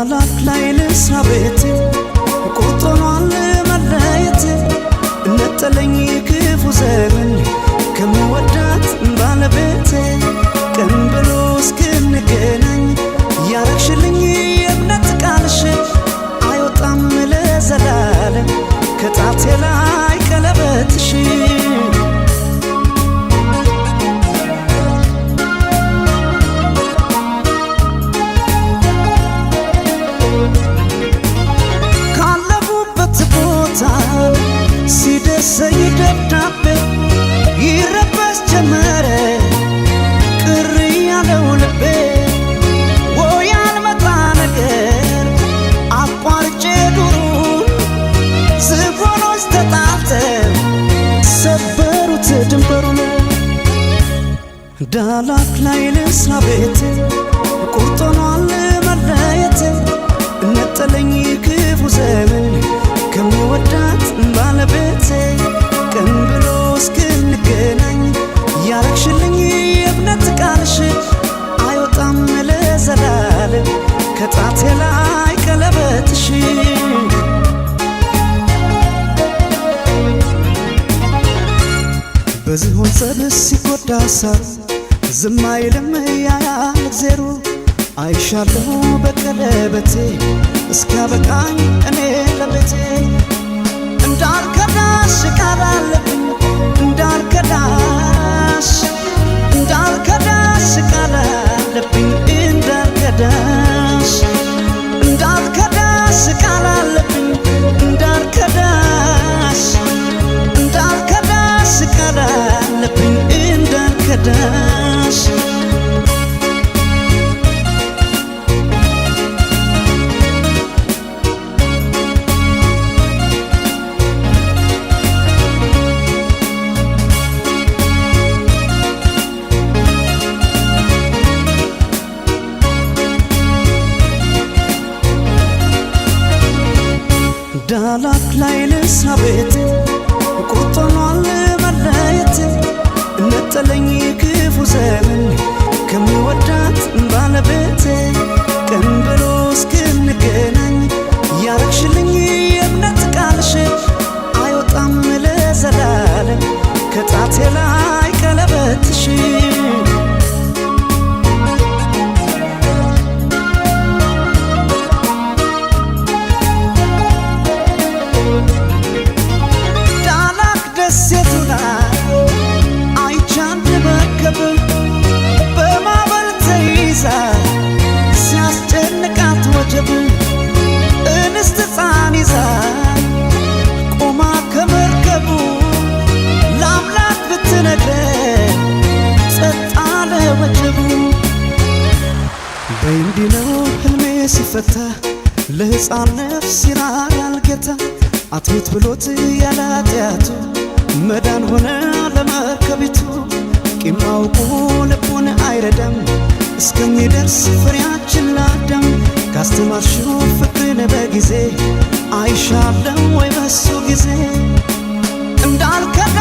ዳላክ ላይ ልስራ ቤቴ ቁርጦኗል መለየቴ ነጠለኝ ክፉ ዘመን ከምወዳት ባለቤቴ ቀን ብሎ እስክንገናኝ ያረግሽልኝ የእምነት ቃልሽ አይወጣም ለዘላለም ከጣቴ ላይ ቀለበትሽ ሲደርሰኝ ደብዳቤ ይረበስ ጀመረ ቅር ያለው ልቤ ወይ ያልመጣ ነገር አቋርጬ ዱሩን ዝሆኖች ተጣልተው ሰበሩት ድንበሩን ዳላክ ላይ ልስራ ቤቴ ቁርጦኗል መለየቴ ነጠለኝ ክፉ ዘመን ከምወዳት ባለቤቴ ቀን ብሎ እስክንገናኝ ያረግሽልኝ የእምነት ቃልሽ አይወጣም ለዘላለም ከጣቴ ላይ ቀለበትሽ በዝሆን ጸብስ ሲጎዳ ሳር ዝም አይልም ያያል እግዜሩ አይሻለሁ በቀለበቴ እስኪያበቃኝ እኔ ለቤቴ እንዳልከዳሽ ቃል አለብኝ እንዳልከዳሽ ቃል አለብኝ እንዳልከዳሽ ቃል አለብኝ እንዳልከዳሽ ቃል አለብኝ እንዳልከዳሽ ዳላክ ላይ ልስራ ቤቴ ቁርጦኗል መለየቴ ነጠለኝ ክፉ ዘመን ከምወዳት ባለቤቴ ቀን ብሎ እስክንገናኝ ያረግሽልኝ የእምነት ቃልሽ አይወጣም ለዘላለም ከጣቴ ላይ ቀለበትሽ ሲያስጨንቃት ወጀብ እንስት ሕፃን ይዛ ቆማ ከመርከቡ ለአምላክ ብትነግረን ጸጥ አለ ወጀቡ በእንዲህ ነው ሕልሜ ሲፈታ ለሕፃን ነፍስ ይራራል ጌታ አትሙት ብሎት ያለ ኃጢአቱ መዳን ሆነ ለመርከቢቱ ቂም አውቆ ልቡን አይረዳም እስከሚደርስ ፍሬያችን ላዳም ካስተማርሽው ፍቅርን በጊዜ አይሻለም ወይ በሱ ጊዜ እንዳልከዳ